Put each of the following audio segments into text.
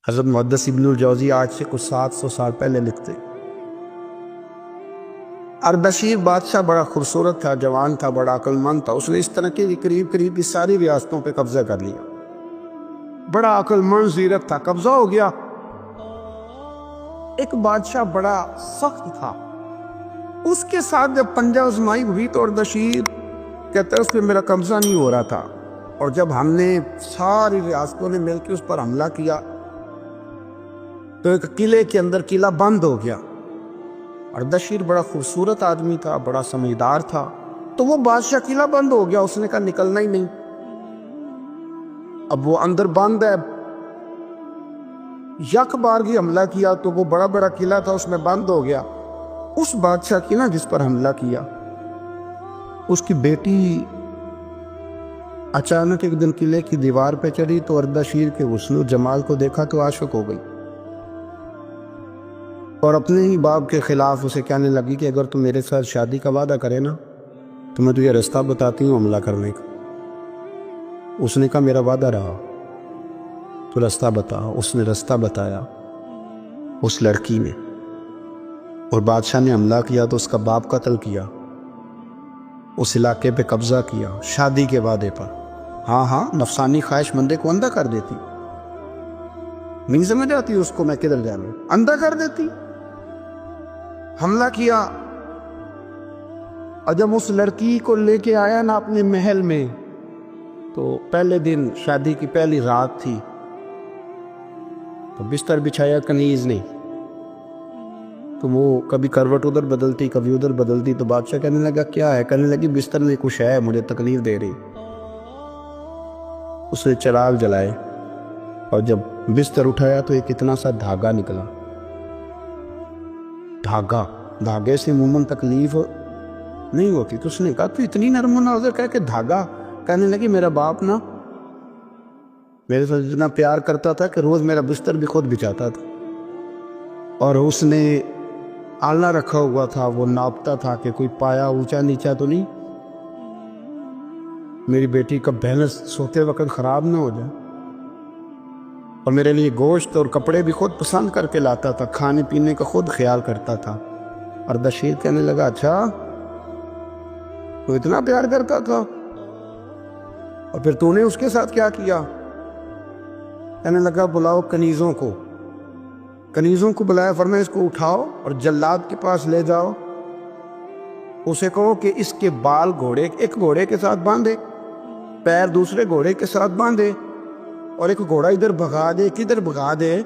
حضرت محدث ابن الجوزی آج سے کچھ 700 سال پہلے لکھتے، اردشیر بادشاہ بڑا خوبصورت تھا، جوان تھا، بڑا عقل مند تھا۔ اس نے اس طرح کی قریب کی ساری ریاستوں پہ قبضہ کر لیا۔ بڑا عقل مند زیرک تھا، قبضہ ہو گیا۔ ایک بادشاہ بڑا سخت تھا، اس کے ساتھ جب پنجہ آزمائی ہوئی تو اردشیر کہتا ہے اس پہ میرا قبضہ نہیں ہو رہا تھا، اور جب ہم نے ساری ریاستوں نے مل کے اس پر حملہ کیا تو ایک قلعے کے اندر قلعہ بند ہو گیا۔ اردشیر بڑا خوبصورت آدمی تھا، بڑا سمجھدار تھا، تو وہ بادشاہ قلعہ بند ہو گیا، اس نے کہا نکلنا ہی نہیں۔ اب وہ اندر بند ہے، یک بارگی حملہ کیا تو وہ بڑا بڑا قلعہ تھا، اس میں بند ہو گیا۔ اس بادشاہ کی نا جس پر حملہ کیا، اس کی بیٹی اچانک ایک دن قلعے کی دیوار پہ چڑھی تو اردشیر کے حسن و جمال کو دیکھا تو عاشق ہو گئی، اور اپنے ہی باپ کے خلاف اسے کہنے لگی کہ اگر تم میرے ساتھ شادی کا وعدہ کرے نا تو میں تجھے رستہ بتاتی ہوں حملہ کرنے کا۔ اس نے کہا میرا وعدہ رہا، تو رستہ بتا۔ اس نے رستہ بتایا اس لڑکی نے، اور بادشاہ نے حملہ کیا تو اس کا باپ قتل کیا، اس علاقے پہ قبضہ کیا شادی کے وعدے پر۔ ہاں نفسانی خواہش مندے کو اندھا کر دیتی، نہیں سمجھ آتی اس کو میں کدھر جانا، اندھا کر دیتی۔ حملہ کیا، اور جب اس لڑکی کو لے کے آیا نا اپنے محل میں، تو پہلے دن شادی کی پہلی رات تھی، تو بستر بچھایا کنیز نہیں، تو وہ کبھی کروٹ ادھر بدلتی کبھی ادھر بدلتی، تو بادشاہ کہنے لگا کیا ہے؟ کہنے لگی بستر میں کچھ ہے، مجھے تکلیف دے رہی۔ اس نے چراغ جلائے، اور جب بستر اٹھایا تو ایک اتنا سا دھاگا نکلا۔ دھاگے سے عموماً تکلیف نہیں ہوتی، تو اس نے کہا تو اتنی نرم و نازک ہے کہ دھاگا؟ کہنے لگی میرا باپ نا میرے ساتھ اتنا پیار کرتا تھا کہ روز میرا بستر بھی خود بچھاتا تھا، اور اس نے آلہ رکھا ہوا تھا، وہ ناپتا تھا کہ کوئی پایا اونچا نیچا تو نہیں، میری بیٹی کا بیلنس سوتے وقت خراب نہ ہو جائے، اور میرے لیے گوشت اور کپڑے بھی خود پسند کر کے لاتا تھا، کھانے پینے کا خود خیال کرتا تھا۔ اردشیر کہنے لگا اچھا تو اتنا پیار کرتا تھا، اور پھر تو نے اس کے ساتھ کیا کیا؟ کہنے لگا بلاؤ کنیزوں کو بلایا، فرمایا اس کو اٹھاؤ اور جلاد کے پاس لے جاؤ، اسے کہو کہ اس کے بال ایک گھوڑے کے ساتھ باندھے، پیر دوسرے گھوڑے کے ساتھ باندھے، اور ایک گھوڑا ادھر بھگا دے کدھر بھگا دے۔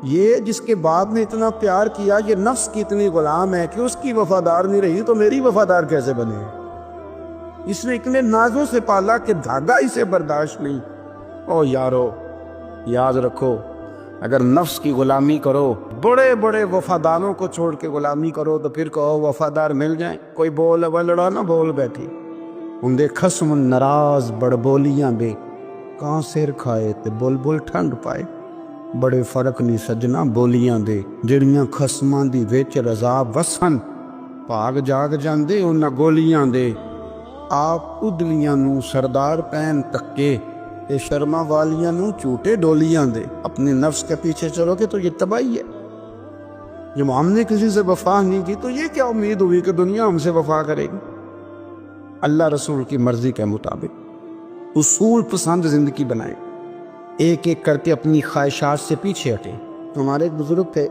یہ جس کے باپ نے اتنا پیار کیا، یہ نفس کی اتنی غلام ہے کہ اس کی وفادار نہیں رہی تو میری وفادار کیسے بنے؟ اس نے اتنے نازوں سے پالا کہ دھاگا اسے برداشت نہیں۔ او یارو یاد رکھو، اگر نفس کی غلامی کرو، بڑے بڑے وفاداروں کو چھوڑ کے غلامی کرو تو پھر کہو وفادار مل جائیں، کوئی بول لڑا نہ بول بیٹھی ان دے خصم ناراض بڑ بولیاں بے، کہاں سیر کھائے تے بلبل ٹھنڈ پائے، بڑے فرق نہیں سجنا بولیاں دے، جڑیاں خصماں دی وچ رضا وسن، بھاگ جاگ جاندے انہاں گولیاں دے، آپ ادلیاں نو سردار پین تکے، تے شرما والیاں نو چوٹے ڈولیاں دے۔ اپنے نفس کے پیچھے چلو گے تو یہ تباہی ہے۔ جب ہم نے کسی سے وفا نہیں کی تو یہ کیا امید ہوئی کہ دنیا ہم سے وفا کرے گی؟ اللہ رسول کی مرضی کے مطابق اصول پسند زندگی بنائیں، ایک ایک کر کے اپنی خواہشات سے پیچھے ہٹیں۔ ہمارے ایک بزرگ تھے،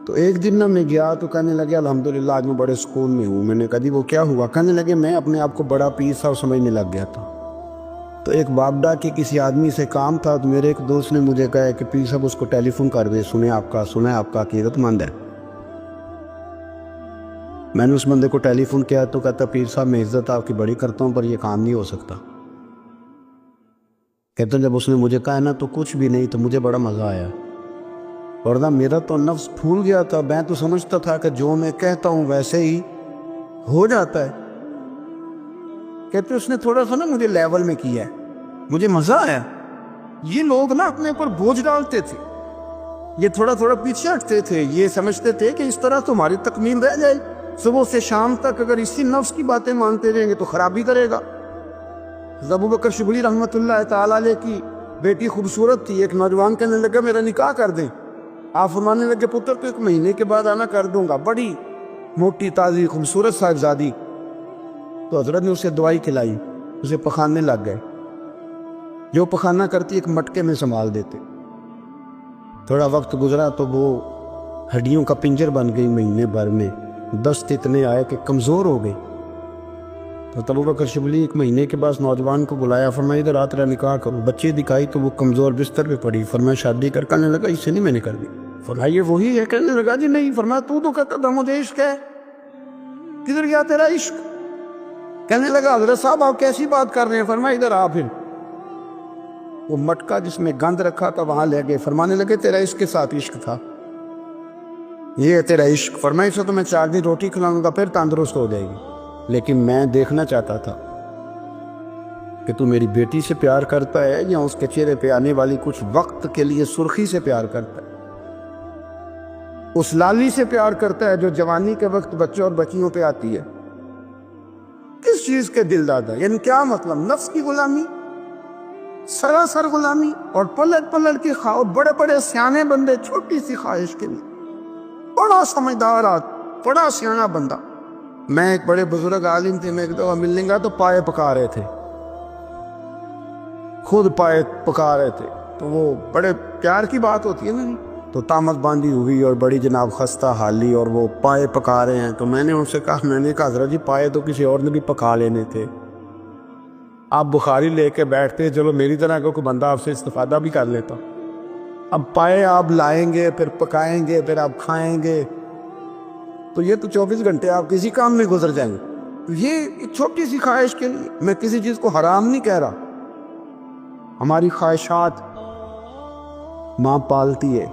تو ایک دن نہ میں گیا تو کہنے لگے الحمدللہ آج میں بڑے سکون میں ہوں۔ میں نے کہا جی وہ کیا ہوا؟ کہنے لگے میں اپنے آپ کو بڑا پیر صاحب سمجھنے لگ گیا تھا، تو ایک بابڈا کے کسی آدمی سے کام تھا، تو میرے ایک دوست نے مجھے کہا کہ پیر صاحب اس کو ٹیلی فون کر دے، سنیں آپ کا عقیدت مند ہے۔ میں نے اس بندے کو ٹیلی فون کیا تو کہتا پیر صاحب میں عزت آپ کی بڑی کرتا ہوں پر یہ کام نہیں ہو سکتا۔ کہتا جب اس نے مجھے کہا نا تو کچھ بھی نہیں، تو مجھے بڑا مزہ آیا، ورنہ میرا تو نفس پھول گیا تھا، میں تو سمجھتا تھا کہ جو میں کہتا ہوں ویسے ہی ہو جاتا ہے۔ کہتے اس نے تھوڑا سا نا مجھے لیول میں کیا ہے، مجھے مزہ آیا۔ یہ لوگ نا اپنے اوپر بوجھ ڈالتے تھے، یہ تھوڑا پیچھے ہٹتے تھے، یہ سمجھتے تھے کہ اس طرح تمہاری تکمیل رہ جائے، صبح سے شام تک اگر اسی نفس کی باتیں مانتے رہیں گے تو خرابی کرے گا۔ ابو بکر شبلی رحمۃ اللہ تعالی علیہ کی بیٹی خوبصورت تھی. ایک نوجوان کہنے لگا میرا نکاح کر دیں. آپ فرمانے لگے پتر تو 1 مہینے کے بعد آنا کر دوں گا. بڑی موٹی تازی خوبصورت صاحبزادی. تو حضرت نے اسے دوائی کھلائی, اسے پخانے لگ گئے. جو پخانہ کرتی ایک مٹکے میں سنبھال دیتے. تھوڑا وقت گزرا تو وہ ہڈیوں کا پنجر بن گئی. مہینے بھر میں دست اتنے آئے کہ کمزور ہو گئی. تو ابو بکر شبلی 1 مہینے کے بعد نوجوان کو بلایا, فرمایا ادھر آ تیرا نکاح کرو. بچے دکھائی تو وہ کمزور بستر پہ پڑی. فرمایا شادی کرنے لگا اس سے نہیں میں نے کر دی. فرمایا یہ وہی ہے؟ کہنے لگا جی نہیں. فرمایا تو کہتا تھا مجھے عشق ہے, کدھر گیا تیرا عشق؟ کہنے لگا حضرت صاحب آپ کیسی بات کر رہے ہیں؟ فرمایا ادھر آ. پھر وہ مٹکا جس میں گند رکھا تھا وہاں لے گئے. فرمانے لگے تیرا اس کے ساتھ عشق تھا, یہ ہے تیرا عشق. فرمایا اسے تو میں 4 دن روٹی کھلاؤں گا پھر تندرست ہو جائے گی, لیکن میں دیکھنا چاہتا تھا کہ تو میری بیٹی سے پیار کرتا ہے یا اس کے چہرے پہ آنے والی کچھ وقت کے لیے سرخی سے پیار کرتا ہے, اس لالی سے پیار کرتا ہے جو جوانی کے وقت بچوں اور بچیوں پہ آتی ہے. کس چیز کے دل دادا؟ یعنی کیا مطلب؟ نفس کی غلامی, سراسر غلامی. اور پلٹ پلٹ کے خواہ بڑے بڑے سیانے بندے چھوٹی سی خواہش کے لیے. بڑا سمجھدار آدمی, بڑا سیانا بندہ. میں ایک بڑے بزرگ عالم تھے, میں ایک دفعہ ملنے گا تو پائے پکا رہے تھے, خود پائے پکا رہے تھے. تو وہ بڑے پیار کی بات ہوتی ہے نا, تو تامت باندھی ہوئی اور بڑی جناب خستہ حالی, اور وہ پائے پکا رہے ہیں. تو میں نے ان سے کہا, میں نے کہا حضرت جی پائے تو کسی اور نے بھی پکا لینے تھے, آپ بخاری لے کے بیٹھتے, چلو میری طرح کا کوئی بندہ آپ سے استفادہ بھی کر لیتا. اب پائے آپ لائیں گے, پھر پکائیں گے, پھر آپ کھائیں گے, تو یہ تو 24 گھنٹے آپ کسی کام میں گزر جائیں گے. یہ چھوٹی سی خواہش کے لیے, میں کسی چیز کو حرام نہیں کہہ رہا. ہماری خواہشات ماں پالتی ہے,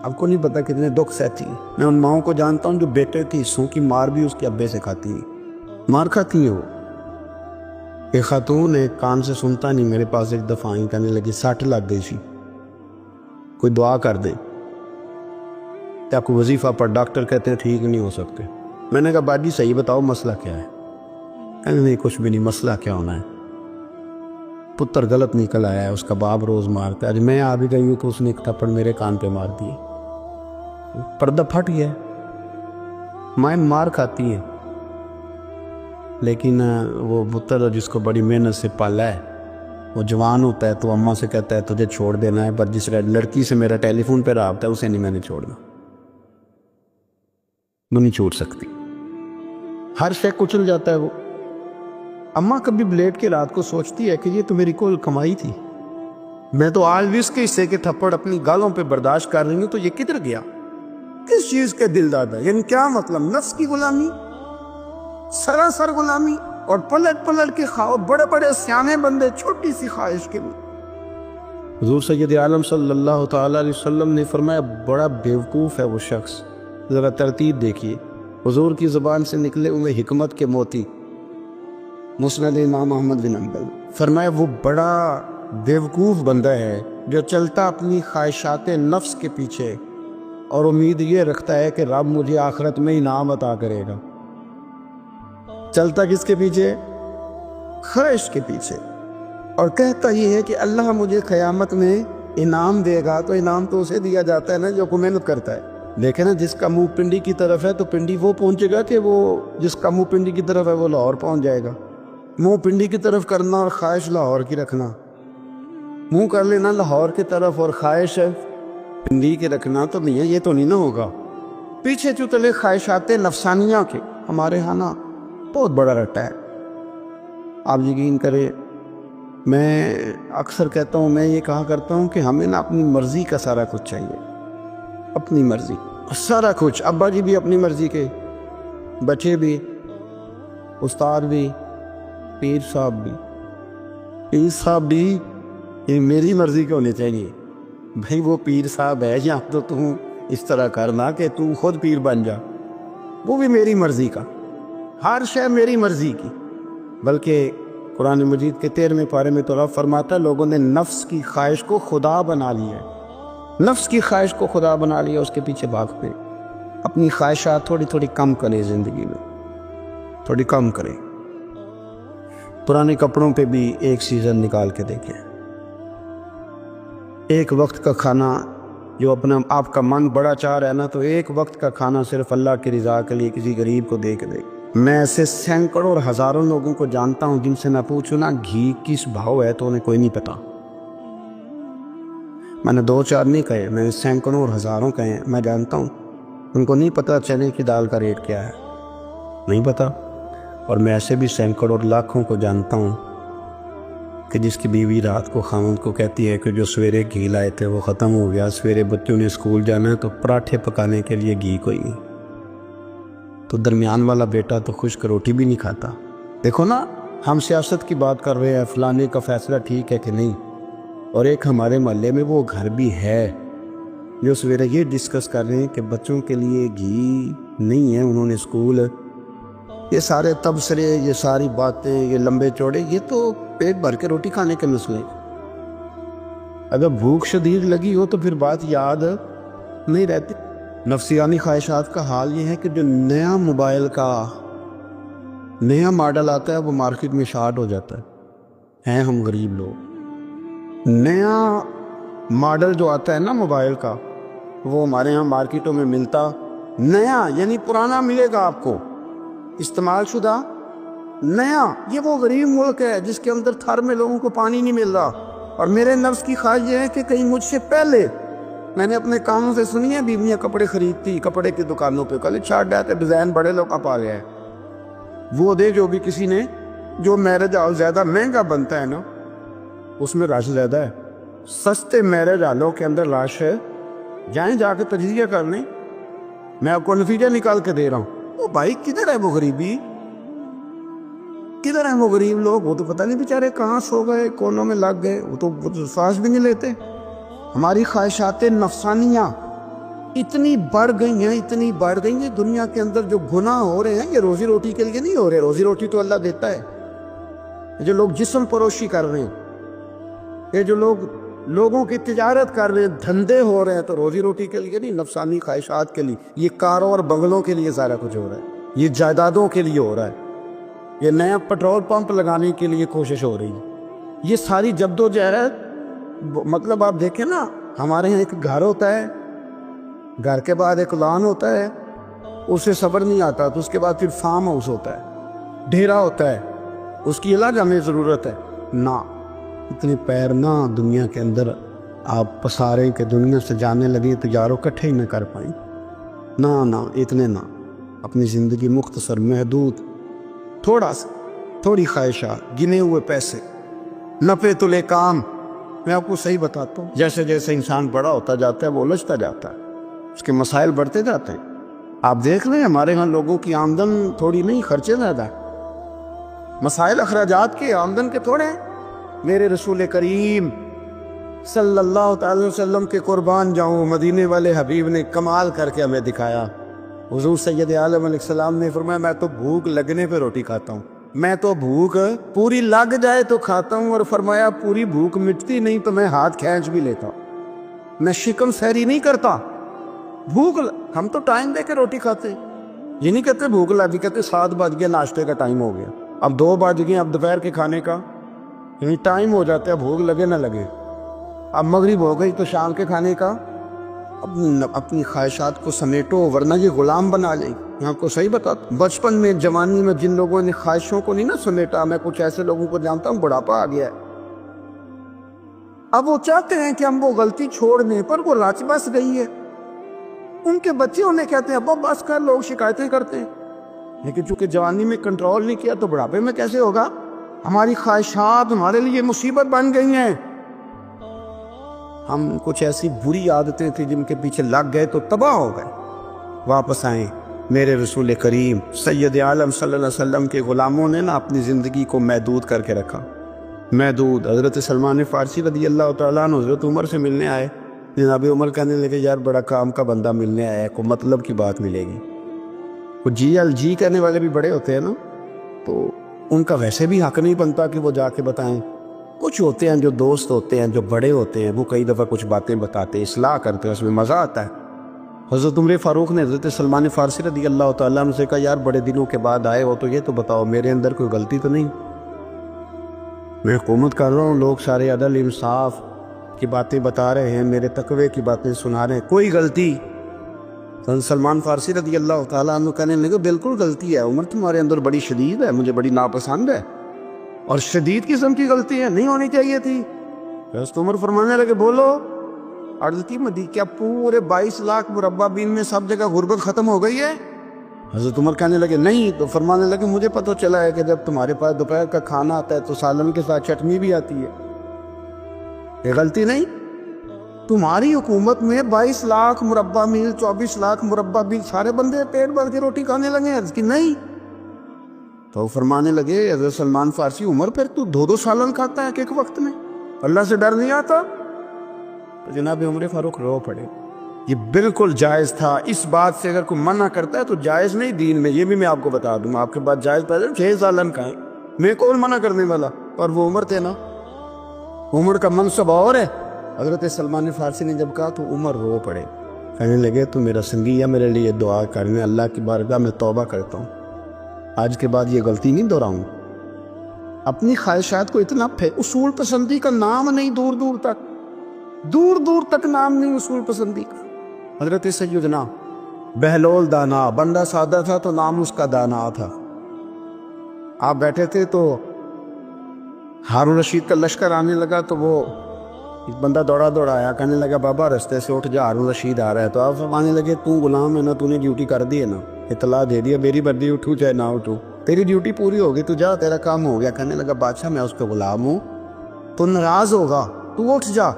آپ کو نہیں پتا کتنے دکھ سہتی ہیں. میں ان ماؤں کو جانتا ہوں جو بیٹے کی حصوں کی مار بھی اس کے ابے سے کھاتی ہیں, مار کھاتی ہیں وہ. ایک خاتون ایک کان سے سنتا نہیں, میرے پاس ایک دفعہ آئی, کہنے لگی 60 لگ گئی سی, کوئی دعا کر دے. آپ کو وظیفہ پر ڈاکٹر کہتے ہیں ٹھیک نہیں ہو سکتے. میں نے کہا باجی صحیح بتاؤ مسئلہ کیا ہے؟ کہنے نہیں کچھ بھی نہیں, مسئلہ کیا ہونا ہے, پتر غلط نکل آیا ہے, اس کا باپ روز مارتا ہے. میں آ بھی گئی ہوں تو اس نے ایک تھپڑ میرے کان پہ مار دیے, پردہ پھٹ گیا. مائیں مار کھاتی ہیں, لیکن وہ پتر جس کو بڑی محنت سے پالا ہے, وہ جوان ہوتا ہے تو اماں سے کہتا ہے تجھے چھوڑ دینا ہے, پر جس لڑکی سے میرا ٹیلی فون پہ رابطہ ہے اسے نہیں میں نے چھوڑنا, وہ نہیں چھوڑ سکتی. ہر شے کچل جاتا ہے وہ. اماں کبھی بلیڈ کے رات کو سوچتی ہے کہ یہ تو میری کل کمائی تھی, میں تو آج بھی اس کے حصے کے تھپڑ اپنی گالوں پہ برداشت کر رہی ہوں, تو یہ کدھر گیا؟ کس چیز کے دل دادا؟ یعنی کیا مطلب؟ نفس کی غلامی, سراسر غلامی. اور پلٹ پلٹ کے خواہ بڑے بڑے سیانے بندے چھوٹی سی خواہش کے لیے. حضور سید عالم صلی اللہ تعالیٰ علیہ وسلم نے فرمایا بڑا بیوقوف ہے وہ شخص. ذرا ترتیب دیکھیے, حضور کی زبان سے نکلے ہوئے حکمت کے موتی, مسند امام احمد بن حنبل. فرمایا وہ بڑا بیوقوف بندہ ہے جو چلتا اپنی خواہشات نفس کے پیچھے اور امید یہ رکھتا ہے کہ رب مجھے آخرت میں انعام عطا کرے گا. چلتا کس کے پیچھے؟ خواہش کے پیچھے. اور کہتا یہ ہے کہ اللہ مجھے قیامت میں انعام دے گا, تو انعام تو اسے دیا جاتا ہے نا جو محنت کرتا ہے. لیکن نا جس کا منہ پنڈی کی طرف ہے تو پنڈی وہ پہنچے گا کہ وہ جس کا منہ پنڈی کی طرف ہے وہ لاہور پہنچ جائے گا. منہ پنڈی کی طرف کرنا اور خواہش لاہور کی رکھنا, منہ کر لینا لاہور کی طرف اور خواہش پنڈی کے رکھنا, تو نہیں ہے, یہ تو نہیں نہ ہوگا. پیچھے چتلے خواہشات نفسانیہ کے ہمارے ہاں نا بہت بڑا رٹا ہے. آپ یقین کریں, میں اکثر کہتا ہوں, میں یہ کہا کرتا ہوں کہ ہمیں نا اپنی مرضی کا سارا کچھ چاہیے, اپنی مرضی سارا کچھ. ابا جی بھی اپنی مرضی کے, بچے بھی, استاد بھی, پیر صاحب بھی. پیر صاحب بھی یہ میری مرضی کے ہونے چاہیے. بھائی وہ پیر صاحب ہے, یا تو تم اس طرح کرنا کہ تم خود پیر بن جا, وہ بھی میری مرضی کا. ہر شے میری مرضی کی. بلکہ قرآن مجید کے 13ویں پارے میں تو رب فرماتا ہے لوگوں نے نفس کی خواہش کو خدا بنا لیا ہے. نفس کی خواہش کو خدا بنا لیا, اس کے پیچھے بھاگتے. اپنی خواہشات تھوڑی تھوڑی کم کریں, زندگی میں تھوڑی کم کریں. پرانے کپڑوں پہ بھی ایک سیزن نکال کے دیکھیں, ایک وقت کا کھانا جو اپنا آپ کا من بڑا چاہ رہا ہے نا، تو ایک وقت کا کھانا صرف اللہ کی رضا کے لیے کسی غریب کو دے کے دے۔ میں ایسے سینکڑوں اور ہزاروں لوگوں کو جانتا ہوں جن سے میں پوچھوں نا گھی کس بھاؤ ہے تو انہیں کوئی نہیں پتا۔ میں نے 2-4 نہیں کہے، میں نے سینکڑوں اور ہزاروں کہے ہیں، میں جانتا ہوں ان کو نہیں پتا چنے کی دال کا ریٹ کیا ہے، نہیں پتا۔ اور میں ایسے بھی سینکڑوں اور لاکھوں کو جانتا ہوں کہ جس کی بیوی رات کو خاوند کو کہتی ہے کہ جو سویرے گھی لائے تھے وہ ختم ہو گیا، سویرے بچوں نے اسکول جانا ہے تو پراٹھے پکانے کے لیے گھی کوئی نہیں، تو درمیان والا بیٹا تو خشک روٹی بھی نہیں کھاتا۔ دیکھو نا، ہم سیاست کی بات کر رہے ہیں، فلانے کا فیصلہ ٹھیک ہے کہ نہیں، اور ایک ہمارے محلے میں وہ گھر بھی ہے جو سویرے یہ ڈسکس کر رہے ہیں کہ بچوں کے لیے گھی نہیں ہے، انہوں نے اسکول، یہ سارے تبصرے، یہ ساری باتیں، یہ لمبے چوڑے، یہ تو پیٹ بھر کے روٹی کھانے کے مسئلے۔ اگر بھوک شدید لگی ہو تو پھر بات یاد نہیں رہتی۔ نفسیانی خواہشات کا حال یہ ہے کہ جو نیا موبائل کا نیا ماڈل آتا ہے وہ مارکیٹ میں شارٹ ہو جاتا ہے، ہیں ہم غریب لوگ۔ نیا ماڈل جو آتا ہے نا موبائل کا، وہ ہمارے ہاں مارکیٹوں میں ملتا نیا، یعنی پرانا ملے گا آپ کو، استعمال شدہ نیا۔ یہ وہ غریب ملک ہے جس کے اندر تھر میں لوگوں کو پانی نہیں مل رہا، اور میرے نفس کی خواہش یہ ہے کہ کہیں مجھ سے پہلے، میں نے اپنے کانوں سے سنی ہے بیویاں کپڑے خریدتی کپڑے کی دکانوں پہ، کل چھاٹ جاتے ڈیزائن بڑے لوگ آپ آ گئے ہیں، وہ دے جو بھی کسی نے، جو میرج ہال زیادہ مہنگا بنتا ہے نا اس میں رش زیادہ ہے، سستے میرج ہالوں کے اندر رش ہے، جائیں جا کے تجزیہ کر لیں، میں آپ کو نتیجہ نکال کے دے رہا ہوں۔ وہ بھائی کدھر ہے وہ غریبی، کدھر ہیں وہ غریب لوگ؟ وہ تو پتہ نہیں بیچارے کہاں سو گئے، کونوں میں لگ گئے، وہ تو سانس بھی نہیں لیتے۔ ہماری خواہشات نفسانیہ اتنی بڑھ گئی ہیں، اتنی بڑھ گئی ہیں، دنیا کے اندر جو گناہ ہو رہے ہیں یہ روزی روٹی کے لیے نہیں ہو رہے، روزی روٹی تو اللہ دیتا ہے۔ جو لوگ جسم پروشی کر رہے ہیں، یہ جو لوگ لوگوں کی تجارت کر رہے ہیں، دھندے ہو رہے ہیں، تو روزی روٹی کے لیے نہیں، نفسانی خواہشات کے لیے۔ یہ کاروں اور بنگلوں کے لیے سارا کچھ ہو رہا ہے، یہ جائیدادوں کے لیے ہو رہا ہے، یہ نیا پیٹرول پمپ لگانے کے لیے کوشش ہو رہی ہے، یہ ساری جدوجہد۔ مطلب آپ دیکھیں نا، ہمارے یہاں ایک گھر ہوتا ہے، گھر کے بعد ایک لان ہوتا ہے، اسے صبر نہیں آتا تو اس کے بعد پھر فارم ہاؤس ہوتا ہے، ڈھیرا ہوتا ہے، اس کی الگ ہمیں ضرورت ہے نا۔ اتنے پیر نہ دنیا کے اندر آپ پساریں کہ دنیا سے جانے لگیں تو یاروں کٹھے ہی نہ کر پائیں، نہ اتنے نہ، اپنی زندگی مختصر، محدود، تھوڑا سا، تھوڑی خواہشات، گنے ہوئے پیسے، نفع تلے کام۔ میں آپ کو صحیح بتاتا ہوں، جیسے جیسے انسان بڑا ہوتا جاتا ہے وہ الجھتا جاتا ہے، اس کے مسائل بڑھتے جاتے ہیں۔ آپ دیکھ لیں ہمارے ہاں لوگوں کی آمدن تھوڑی نہیں، خرچے زیادہ ہیں، مسائل اخراجات کے، آمدن کے تھوڑے ہیں۔ میرے رسول کریم صلی اللہ تعالی وسلم کے قربان جاؤں، مدینے والے حبیب نے کمال کر کے ہمیں دکھایا۔ حضور سید عالم علیہ السلام نے فرمایا میں تو بھوک لگنے پہ روٹی کھاتا ہوں، میں تو بھوک پوری لگ جائے تو کھاتا ہوں، اور فرمایا پوری بھوک مٹتی نہیں تو میں ہاتھ کھینچ بھی لیتا ہوں، میں شکم سیری نہیں کرتا۔ بھوک ہم تو ٹائم دے کے روٹی کھاتے ہیں، یہ نہیں کہتے بھوک لگی، کہتے 7 بج گیا، ناشتے کا ٹائم ہو گیا، اب 2 بج گئے، اب دوپہر کے کھانے کا یعنی ٹائم ہو جاتا ہے، بھوک لگے نہ لگے، اب مغرب ہو گئی تو شام کے کھانے کا۔ اب اپنی خواہشات کو سمیٹو ورنہ یہ غلام بنا لیں۔ میں آپ کو صحیح بتاتا، بچپن میں، جوانی میں جن لوگوں نے خواہشوں کو نہیں نہ سمیٹا، میں کچھ ایسے لوگوں کو جانتا ہوں بڑھاپا آ گیا ہے، اب وہ چاہتے ہیں کہ ہم وہ غلطی چھوڑ دیں، پر وہ لاچ بس گئی ہے۔ ان کے بچے انہیں کہتے ہیں ابا بس کر، لوگ شکایتیں کرتے ہیں، لیکن چونکہ جوانی میں کنٹرول نہیں کیا تو بڑھاپے میں کیسے ہوگا؟ ہماری خواہشات ہمارے لیے مصیبت بن گئی ہیں۔ ہم کچھ ایسی بری عادتیں تھیں جن کے پیچھے لگ گئے تو تباہ ہو گئے۔ واپس آئیں، میرے رسول کریم سید عالم صلی اللہ علیہ وسلم کے غلاموں نے نا اپنی زندگی کو محدود کر کے رکھا، محدود۔ حضرت سلمان فارسی رضی اللہ تعالیٰ عنہ حضرت عمر سے ملنے آئے، جناب عمر کہنے لگے یار بڑا کام کا بندہ ملنے آیا ہے، کوئی مطلب کی بات ملے گی۔ وہ جی کہنے والے بھی بڑے ہوتے ہیں نا، تو ان کا ویسے بھی حق نہیں بنتا کہ وہ جا کے بتائیں۔ کچھ ہوتے ہیں جو دوست ہوتے ہیں، جو بڑے ہوتے ہیں، وہ کئی دفعہ کچھ باتیں بتاتے، اصلاح کرتے ہیں، اس میں مزہ آتا ہے۔ حضرت عمر فاروق نے حضرت سلمان فارسی رضی اللہ تعالیٰ عنہ سے کہا یار بڑے دنوں کے بعد آئے ہو تو یہ تو بتاؤ میرے اندر کوئی غلطی تو نہیں؟ میں حکومت کر رہا ہوں، لوگ سارے عدل انصاف کی باتیں بتا رہے ہیں، میرے تقوی کی باتیں سنا رہے ہیں، کوئی غلطی؟ سلمان فارسی رضی اللہ تعالیٰ عنہ کہنے لگے بالکل غلطی ہے عمر، تمہارے اندر بڑی شدید ہے، مجھے بڑی ناپسند ہے اور شدید قسم کی غلطی ہے، نہیں ہونی چاہیے تھی۔ حضرت عمر فرمانے لگے بولو۔ عرض کی مدی کیا پورے 22 لاکھ مربع بین میں سب جگہ غربت ختم ہو گئی ہے؟ حضرت عمر کہنے لگے نہیں، تو فرمانے لگے مجھے پتہ چلا ہے کہ جب تمہارے پاس دوپہر کا کھانا آتا ہے تو سالن کے ساتھ چٹنی بھی آتی ہے، یہ غلطی نہیں؟ تمہاری حکومت میں 22 لاکھ مربع میل 24 لاکھ مربع میل سارے بندے پیٹ بھر کے روٹی کھانے لگے ہیں؟ عرض کی نہیں۔ تو فرمانے لگے حضرت سلمان فارسی عمر پھر تو 2 سالن کھاتا ہے کہ ایک وقت میں، اللہ سے ڈر نہیں آتا؟ تو جناب عمر فاروق رو پڑے۔ یہ بالکل جائز تھا، اس بات سے اگر کوئی منع کرتا ہے تو جائز نہیں دین میں، یہ بھی میں آپ کو بتا دوں، آپ کے پاس جائز پیدا 6 سالن کھائیں، میں کون منع کرنے والا؟ اور وہ عمر تھے نا، عمر کا منصب اور ہے۔ حضرت سلمان فارسی نے جب کہا تو عمر رو پڑے، کہنے لگے تو میرا سنگی ہے، میرے لیے دعا کرنے، اللہ کی بارگاہ میں توبہ کرتا ہوں، آج کے بعد یہ غلطی نہیں دہراؤں۔ اپنی خواہشات کو اتنا اصول پسندی کا نام نہیں، دور دور تک نام نہیں اصول پسندی کا۔ حضرت سیدنا بہلول دانا، بندہ سادہ تھا تو نام اس کا دانا تھا۔ آپ بیٹھے تھے تو ہارون رشید کا لشکر آنے لگا تو وہ ایک بندہ دوڑا آیا، کہنے لگا بابا رستے سے اٹھ جا، ہارون رشید آ رہا ہے۔ تو آپ فرمانے لگے تو غلام ہے نا، تو نے ڈیوٹی کر دی ہے نا، اطلاع دے دیا، میری مرضی اٹھوں چاہے نہ اٹھوں، تیری ڈیوٹی پوری ہوگی، تو جا، تیرا کام ہو گیا۔ کہنے لگا بادشاہ میں اس کا غلام ہوں، تو ناراض ہوگا، تو اٹھ جا۔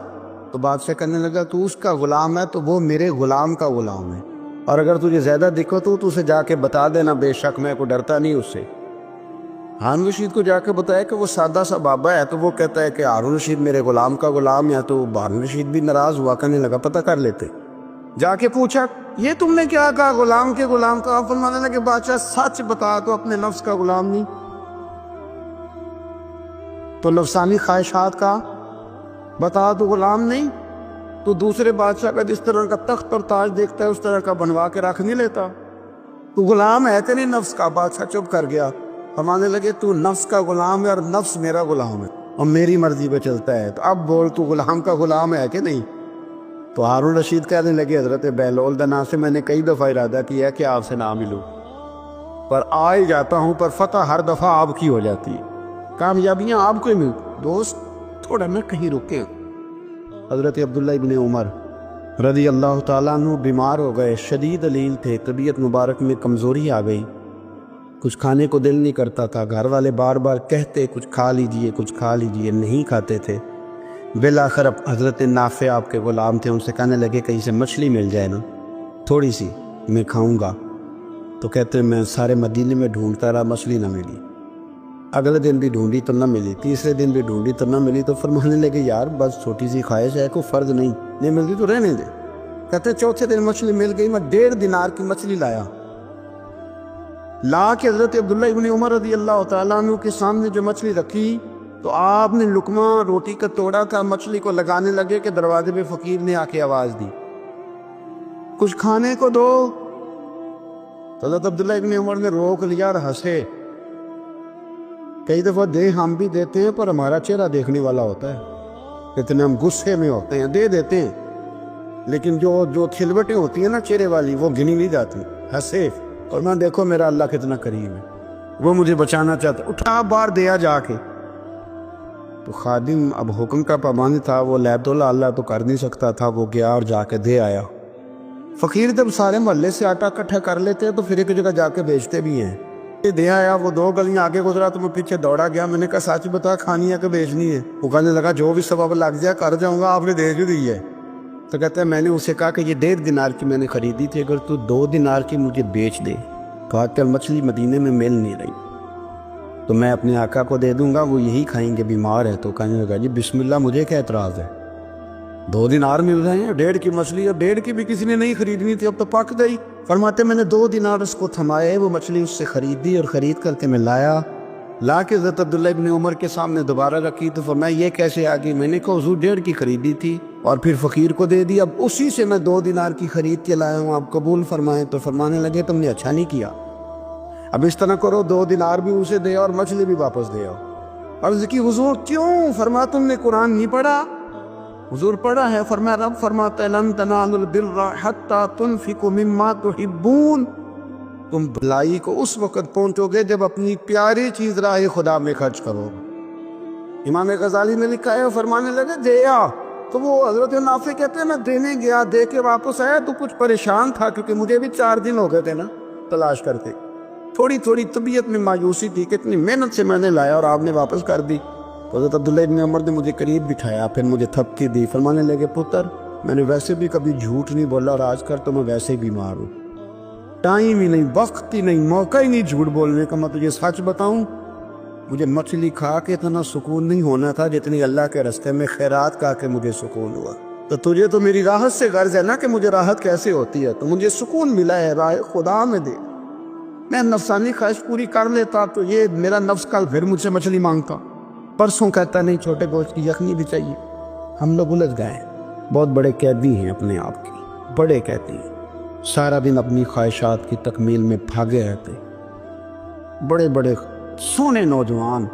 تو بادشاہ کہنے لگا تو اس کا غلام ہے تو وہ میرے غلام کا غلام ہے، اور اگر تجھے زیادہ دقت ہو تو اسے جا کے بتا دینا، بے شک میں کو ڈرتا نہیں اس سے۔ ہارون رشید کو جا کے بتایا کہ وہ سادہ سا بابا ہے، تو وہ کہتا ہے کہ ہارون رشید میرے غلام کا غلام ہے، تو ہارون رشید بھی ناراض ہوا، کہنے لگا پتہ کر لیتے۔ جا کے پوچھا یہ تم نے کیا کہا، غلام کے غلام کا؟ آپ فرمانے لگے بادشاہ سچ بتا، تو اپنے نفس کا غلام نہیں تو نفسانی خواہشات کا بتا، تو غلام نہیں؟ تو دوسرے بادشاہ کا جس طرح کا تخت اور تاج دیکھتا ہے اس طرح کا بنوا کے رکھ نہیں لیتا؟ تو غلام ہے کہ نہیں نفس کا؟ بادشاہ چپ کر گیا۔ فرمانے لگے تو نفس کا غلام ہے اور نفس میرا غلام ہے اور میری مرضی پہ چلتا ہے، تو اب بول تو غلام کا غلام ہے کہ نہیں؟ تو ہارون رشید کہنے لگے حضرت بہلول دانا سے میں نے کئی دفعہ ارادہ کیا ہے کہ آپ سے نہ ملوں، پر آ ہی جاتا ہوں، پر فتح ہر دفعہ آپ کی ہو جاتی ہے، کامیابیاں آپ کو ہی ملتی۔ دوست تھوڑا نہ کہیں رکے۔ حضرت عبداللہ ابن عمر رضی اللہ تعالیٰ عنہ بیمار ہو گئے، شدید علیل تھے، طبیعت مبارک میں کمزوری آ گئی، کچھ کھانے کو دل نہیں کرتا تھا، گھر والے بار بار کہتے کچھ کھا لیجئے کچھ کھا لیجئے، نہیں کھاتے تھے۔ بالآخر حضرت نافع آپ کے غلام تھے، ان سے کہنے لگے کہیں سے مچھلی مل جائے نا تھوڑی سی، میں کھاؤں گا۔ تو کہتے میں سارے مدینے میں ڈھونڈتا رہا، مچھلی نہ ملی، اگلے دن بھی ڈھونڈی تو نہ ملی، تیسرے دن بھی ڈھونڈی تو نہ ملی۔ تو فرمانے لگے یار بس چھوٹی سی خواہش ہے، کوئی فرض نہیں ملتی تو رہنے دے۔ کہتے چوتھے دن مچھلی مل گئی، میں 1.5 دینار کی مچھلی لا کے حضرت عبداللہ ابن عمر رضی اللہ تعالیٰ عنہ کے سامنے جو مچھلی رکھی تو آپ نے لقمہ روٹی کا توڑا تھا، مچھلی کو لگانے لگے کہ دروازے پہ فقیر نے آ کے آواز دی کچھ کھانے کو دو۔ تو حضرت عبداللہ ابن عمر نے روک لیا اور ہنسے۔ کئی دفعہ دے ہم بھی دیتے ہیں پر ہمارا چہرہ دیکھنے والا ہوتا ہے، اتنے ہم غصے میں ہوتے ہیں، دے دیتے ہیں، لیکن جو کھلوٹیں ہوتی ہیں نا چہرے والی وہ گنی نہیں جاتی۔ ہنسے اور میں دیکھو میرا اللہ کتنا کریم ہے، وہ مجھے بچانا چاہتا، اٹھا بار دیا جا کے۔ تو خادم اب حکم کا پابند تھا، وہ لیت اللہ تو کر نہیں سکتا تھا، وہ گیا اور جا کے دے آیا۔ فقیر جب سارے محلے سے آٹا اکٹھا کر لیتے ہیں تو پھر ایک جگہ جا کے بیچتے بھی ہیں۔ دے آیا، وہ 2 گلیاں آگے گزرا تو میں پیچھے دوڑا گیا، میں نے کہا سچ بتا کھانی ہے کہ بیچنی ہے؟ وہ کہنے لگا جو بھی سبب لگ جائے کر جاؤں گا، آپ نے دے جو دی ہے۔ تو کہتا ہے میں نے اسے کہا کہ یہ 1.5 دینار کی میں نے خریدی تھی، اگر تو 2 دینار کی مجھے بیچ دے تو آج کل مچھلی مدینے میں مل نہیں رہی تو میں اپنے آقا کو دے دوں گا، وہ یہی کھائیں گے، بیمار ہے۔ تو کہنے لگا جی بسم اللہ، مجھے کیا اعتراض ہے، 2 دینار مل رہے ہیں، 1.5 کی مچھلی ہے، 1.5 کی بھی کسی نے نہیں خریدنی تھی، اب تو پک گئی۔ فرماتے میں نے 2 دینار اس کو تھمائے، وہ مچھلی اس سے خریدی اور خرید کر کے میں لا کے حضرت عبداللہ ابن عمر کے سامنے دوبارہ رکھی۔ تو فرمایا یہ کیسے آ گئی؟ میں نے کہا حضور 1.5 کی خریدی تھی اور پھر فقیر کو دے دی، اب اسی سے میں 2 دینار کی خرید کے لایا ہوں، آپ قبول فرمائیں۔ تو فرمانے لگے تم نے اچھا نہیں کیا، اب اس طرح کرو 2 دینار بھی اسے دے اور مچھلی بھی واپس دے آؤ۔ عرض کی حضور کیوں؟ فرمایا تم نے قرآن نہیں پڑھا؟ حضور پڑھا ہے، فرمایا رب فرماتا ہے لن تنالوا البر حتی تنفقوا مما تحبون، تم بھلائی کو اس وقت پہنچو گے جب اپنی پیاری چیز راہ خدا میں خرچ کرو گے۔ امام غزالی نے لکھا ہے، فرمانے لگے دیا تو وہ حضرت نافع کہتے ہیں میں دینے گیا، دے کے واپس آیا تو کچھ پریشان تھا کیونکہ مجھے بھی 4 دن ہو گئے تھے نا تلاش کرتے، تھوڑی تھوڑی طبیعت میں مایوسی تھی کہ اتنی محنت سے میں نے لایا اور آپ نے واپس کر دی۔ تو حضرت عبداللہ ابن عمر نے مجھے قریب بٹھایا، پھر مجھے تھپکی دی، فرمانے لگے پتر میں نے ویسے بھی کبھی جھوٹ نہیں بولا اور آج کل تو میں ویسے ہی بیمار ہوں، ٹائم ہی نہیں، وقت ہی نہیں، موقع ہی نہیں جھوٹ بولنے کا۔ میں تجھے سچ بتاؤں، مجھے مچھلی کھا کے اتنا سکون نہیں ہونا تھا جتنی اللہ کے راستے میں خیرات کھا کے مجھے سکون ہوا۔ تو تجھے تو میری راحت سے غرض ہے نا کہ مجھے راحت کیسے ہوتی ہے، تو مجھے سکون ملا ہے راہ خدا میں دے، میں نفسانی خواہش پوری کر لیتا تو یہ میرا نفس کل پھر مجھ سے مچھلی مانگتا، پرسوں کہتا نہیں چھوٹے گوشت کی یخنی بھی چاہیے۔ ہم لوگ الجھ گئے ہیں، بہت بڑے قیدی ہیں اپنے آپ کی، بڑے قیدی ہیں، سارا دن اپنی خواہشات کی تکمیل میں بھاگے رہتے، بڑے بڑے سونے نوجوان۔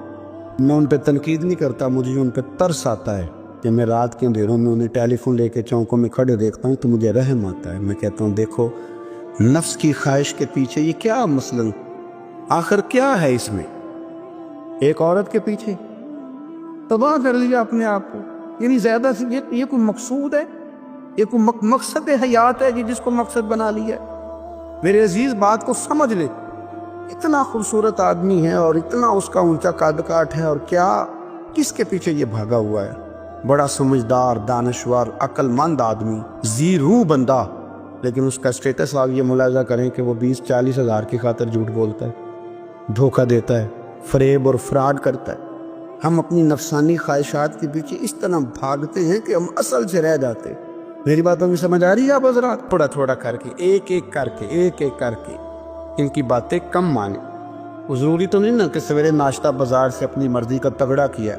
میں ان پہ تنقید نہیں کرتا، مجھے ان پہ ترس آتا ہے کہ میں رات کے اندھیروں میں انہیں ٹیلی فون لے کے چوکوں میں کھڑے دیکھتا ہوں تو مجھے رحم آتا ہے۔ میں کہتا ہوں دیکھو نفس کی خواہش کے پیچھے یہ کیا مثلاً آخر کیا ہے اس میں، ایک عورت کے پیچھے تباہ کر لیا اپنے آپ کو، یعنی زیادہ سے یہ کوئی مقصود ہے، یہ کوئی مقصد حیات ہے جس کو مقصد بنا لیا ہے۔ میرے عزیز بات کو سمجھ لے، اتنا خوبصورت آدمی ہے اور اتنا اس کا اونچا قد کاٹ ہے، اور کیا کس کے پیچھے یہ بھاگا ہوا ہے، بڑا سمجھدار، دانشور، عقل مند آدمی، ذی روح بندہ، لیکن اس کا سٹیٹس آپ یہ ملاحظہ کریں کہ وہ 20-40 ہزار کی خاطر جھوٹ بولتا ہے، دھوکہ دیتا ہے، فریب اور فراڈ کرتا ہے۔ ہم اپنی نفسانی خواہشات کے پیچھے اس طرح بھاگتے ہیں کہ ہم اصل سے رہ جاتے۔ میری باتوں میں سمجھ آ رہی ہے آپ حضرات؟ تھوڑا تھوڑا کر کے، ایک ایک کر کے ان کی باتیں کم مانیں۔ وہ ضروری تو نہیں نا کہ سویرے ناشتہ بازار سے اپنی مرضی کا تگڑا کیا،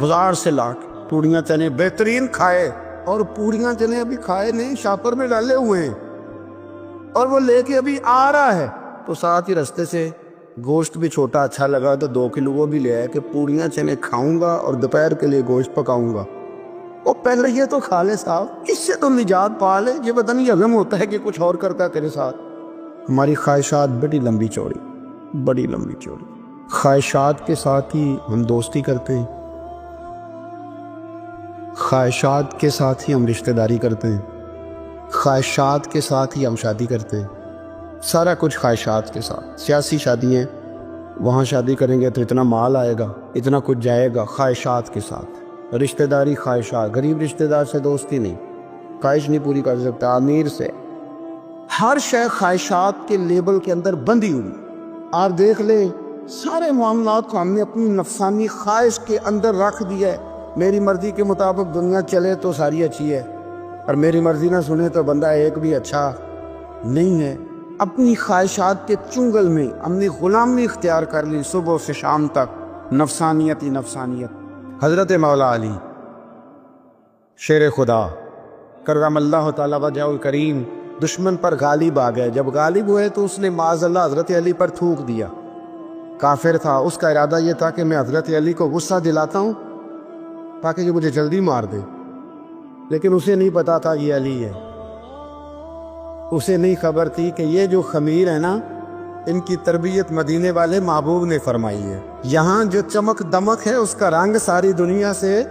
بازار سے لا کے پوڑیاں چنے بہترین کھائے، اور پوڑیاں چنے ابھی کھائے نہیں، شاپر میں ڈالے ہوئے ہیں، اور وہ لے کے ابھی آ رہا ہے تو ساتھ ہی رستے سے گوشت بھی چھوٹا اچھا لگا تو 2 کلو وہ بھی لے آیا کہ پوڑیاں چنے کھاؤں گا اور دوپہر کے لیے گوشت پکاؤں گا۔ وہ پہلے یہ تو کھا لے صاحب، اس سے تو نجات پا لے، یہ پتہ نہیں ہضم ہوتا ہے کہ کچھ اور کرتا ہے تیرے ساتھ۔ ہماری خواہشات بڑی لمبی چوڑی، خواہشات کے ساتھ ہی ہم دوستی کرتے ہیں، خواہشات کے ساتھ ہی ہم رشتہ داری کرتے ہیں، خواہشات کے ساتھ ہی ہم شادی کرتے ہیں، سارا کچھ خواہشات کے ساتھ۔ سیاسی شادی ہیں، وہاں شادی کریں گے تو اتنا مال آئے گا، اتنا کچھ جائے گا، خواہشات کے ساتھ۔ رشتہ داری خواہشات، غریب رشتہ دار سے دوستی نہیں، خواہش نہیں پوری کر سکتا امیر سے۔ ہر شے خواہشات کے لیبل کے اندر بندھی ہوئی۔ آپ دیکھ لیں سارے معاملات کو ہم نے اپنی نفسانی خواہش کے اندر رکھ دیا ہے۔ میری مرضی کے مطابق دنیا چلے تو ساری اچھی ہے، اور میری مرضی نہ سنے تو بندہ ایک بھی اچھا نہیں ہے۔ اپنی خواہشات کے چنگل میں ہم نے غلامی اختیار کر لی، صبح سے شام تک نفسانیت ہی نفسانیت۔ حضرت مولا علی شیر خدا کرم اللہ تعالیٰ وجہ الکریم دشمن پر غالب آ گئے۔ جب غالب ہوئے تو اس نے معاذ اللہ حضرت علی پر تھوک دیا۔ کافر تھا، اس کا ارادہ یہ تھا کہ میں حضرت علی کو غصہ دلاتا ہوں تاکہ یہ مجھے جلدی مار دے، لیکن اسے نہیں پتا تھا یہ علی ہے، اسے نہیں خبر تھی کہ یہ جو خمیر ہے نا، ان کی تربیت مدینے والے محبوب نے فرمائی ہے۔ یہاں جو چمک دمک ہے اس کا رنگ ساری دنیا سے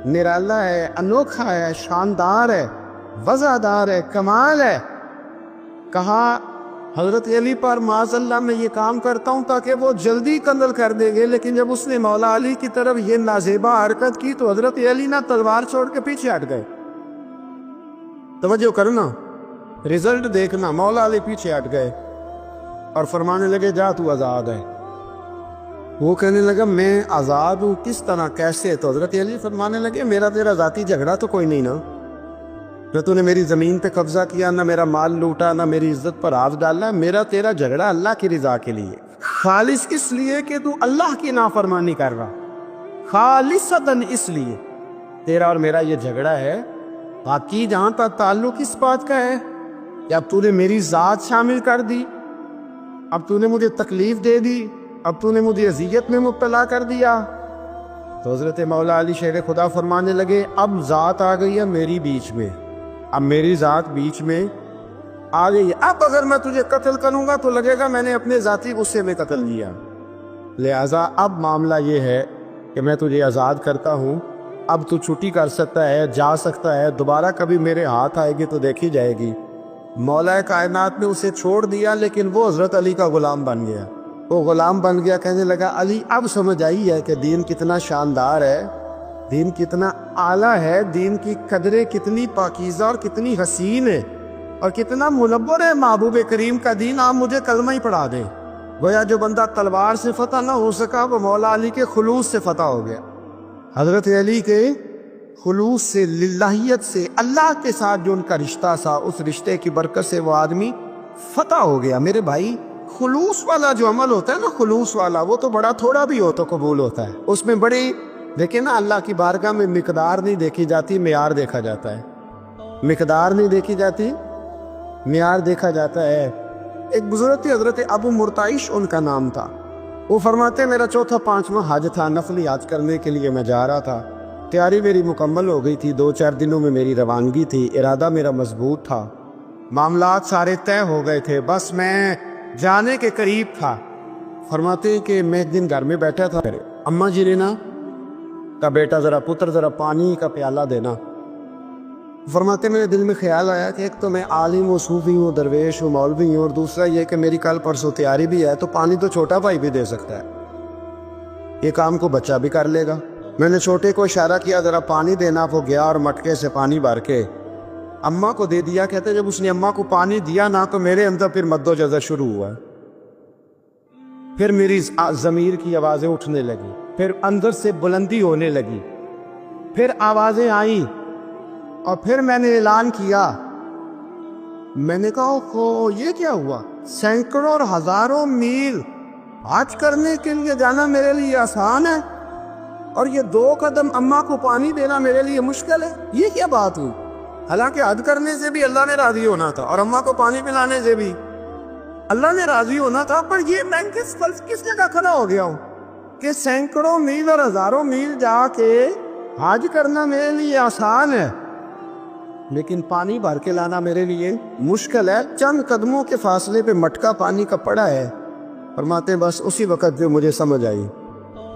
نرالا ہے، انوکھا ہے، شاندار ہے، وزادار ہے، کمال ہے۔ کہا حضرت علی پر معاذ اللہ میں یہ کام کرتا ہوں تاکہ وہ جلدی قتل کر دیں گے، لیکن جب اس نے مولا علی کی طرف یہ نازیبا حرکت کی تو حضرت علی نہ تلوار چھوڑ کے پیچھے ہٹ گئے۔ توجہ کرنا، رزلٹ دیکھنا، مولا علی پیچھے ہٹ گئے اور فرمانے لگے جا تو آزاد ہے۔ وہ کہنے لگا میں آزاد ہوں، کس طرح، کیسے؟ تو حضرت علی فرمانے لگے میرا تیرا ذاتی جھگڑا تو کوئی نہیں نا، نہ تو نے میری زمین پہ قبضہ کیا، نہ میرا مال لوٹا، نہ میری عزت پر ہاتھ ڈالا۔ میرا تیرا جھگڑا اللہ کی رضا کے لیے، خالص اس لیے کہ تو اللہ کی نافرمانی کر رہا، خالصتاً اس لیے تیرا اور میرا یہ جھگڑا ہے۔ باقی جہاں تک تعلق اس بات کا ہے کہ اب تو نے میری ذات شامل کر دی، اب تو نے مجھے تکلیف دے دی، اب تو نے مجھے اذیت میں مبتلا کر دیا، تو حضرت مولا علی شیر خدا فرمانے لگے اب ذات آ گئی ہے میری بیچ میں، اب میری ذات بیچ میں آ گئی ہے، اب اگر میں تجھے قتل کروں گا تو لگے گا میں نے اپنے ذاتی غصے میں قتل کیا، لہٰذا اب معاملہ یہ ہے کہ میں تجھے آزاد کرتا ہوں، اب تو چھٹی کر سکتا ہے، جا سکتا ہے، دوبارہ کبھی میرے ہاتھ آئے گی تو دیکھی جائے گی۔ مولا کائنات نے اسے چھوڑ دیا، لیکن وہ حضرت علی کا غلام بن گیا، وہ غلام بن گیا، کہنے لگا علی اب سمجھ آئی ہے کہ دین کتنا شاندار ہے، دین کتنا اعلیٰ ہے، دین کی قدریں کتنی پاکیزہ اور کتنی حسین ہے اور کتنا منور ہے محبوب کریم کا دین، آپ مجھے کلمہ ہی پڑھا دیں۔ گویا جو بندہ تلوار سے فتح نہ ہو سکا وہ مولا علی کے خلوص سے فتح ہو گیا، حضرت علی کے خلوص سے، للہیت سے، اللہ کے ساتھ جو ان کا رشتہ تھا اس رشتے کی برکت سے وہ آدمی فتح ہو گیا۔ میرے بھائی خلوص والا جو عمل ہوتا ہے نا، خلوص والا، وہ تو بڑا تھوڑا بھی ہو تو قبول ہوتا ہے، اس میں بڑی دیکھیں نا، اللہ کی بارگاہ میں مقدار نہیں دیکھی جاتی، معیار دیکھا جاتا ہے، مقدار نہیں دیکھی جاتی، معیار دیکھا جاتا ہے۔ ایک بزرگ تھے حضرت ابو مرتعش ان کا نام تھا، وہ فرماتے میرا چوتھا پانچواں حج تھا، نفلی حج کرنے کے لیے میں جا رہا تھا، تیاری میری مکمل ہو گئی تھی، 2-4 دنوں میں میری روانگی تھی، ارادہ میرا مضبوط تھا، معاملات سارے طے ہو گئے تھے، بس میں جانے کے قریب تھا۔ فرماتے ہیں کہ میں ایک دن گھر میں بیٹھا تھا، اماں جی نے نا کہا بیٹا ذرا پتر ذرا پانی کا پیالہ دینا۔ فرماتے میرے دل میں خیال آیا کہ ایک تو میں عالم و صوفی ہوں، درویش ہوں، مولوی ہوں، اور دوسرا یہ کہ میری کل پرسوں تیاری بھی ہے، تو پانی تو چھوٹا بھائی بھی دے سکتا ہے، یہ کام کو بچہ بھی کر لے گا۔ میں نے چھوٹے کو اشارہ کیا ذرا پانی دینا، وہ گیا اور مٹکے سے پانی بھر کے اماں کو دے دیا۔ کہتے جب اس نے اماں کو پانی دیا نا تو میرے اندر پھر مد و جزر شروع ہوا، پھر میری ضمیر کی آوازیں اٹھنے لگی، پھر اندر سے بلندی ہونے لگی، پھر آوازیں آئیں، اور پھر میں نے اعلان کیا، میں نے کہا اوہ یہ کیا ہوا، سینکڑوں اور ہزاروں میل حج کرنے کے لیے جانا میرے لیے آسان ہے اور یہ 2 قدم اماں کو پانی دینا میرے لیے مشکل ہے، یہ کیا بات ہوئی؟ حالانکہ حج کرنے سے بھی اللہ نے راضی ہونا تھا اور اماں کو پانی پلانے سے بھی اللہ نے راضی ہونا تھا، پر یہ میں کس جگہ کھڑا ہو گیا ہوں کہ سینکڑوں میل اور ہزاروں میل جا کے حج کرنا میرے لیے آسان ہے لیکن پانی بھر کے لانا میرے لیے مشکل ہے۔ چند قدموں کے فاصلے پہ مٹکا پانی کا پڑا ہے۔ فرماتے بس اسی وقت جو مجھے سمجھ آئی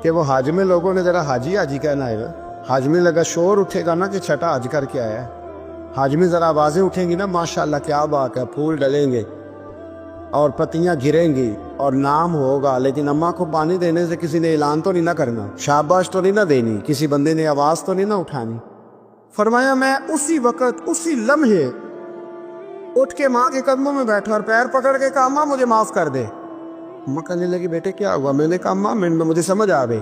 کہ وہ حج میں لوگوں نے ذرا حاجی حاجی کہنا ہے، حج میں لگا شور اٹھے گا نا کہ چھٹا حج کر کے آیا ہے، حج میں ذرا آوازیں اٹھیں گی نا ماشاءاللہ کیا بات ہے، پھول ڈلیں گے اور پتیاں گریں گی اور نام ہوگا، لیکن اماں کو پانی دینے سے کسی نے اعلان تو نہیں نہ کرنا، شاباش تو نہیں نہ دینی، کسی بندے نے آواز تو نہیں نہ اٹھانی۔ فرمایا میں اسی وقت اسی لمحے اٹھ کے ماں کے قدموں میں بیٹھا اور پیر پکڑ کے کہا اماں مجھے معاف کر دے۔ اماں کہنے لگی بیٹے کیا ہوا؟ میں نے کہا اماں مجھے سمجھ آ گئی،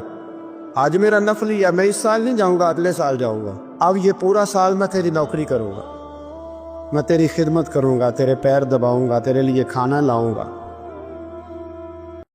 آج میرا نفلی ہے، میں اس سال نہیں جاؤں گا، اگلے سال جاؤں گا، اب یہ پورا سال میں تیری نوکری کروں گا، میں تیری خدمت کروں گا، تیرے پیر دباؤں گا، تیرے لیے کھانا لاؤں گا،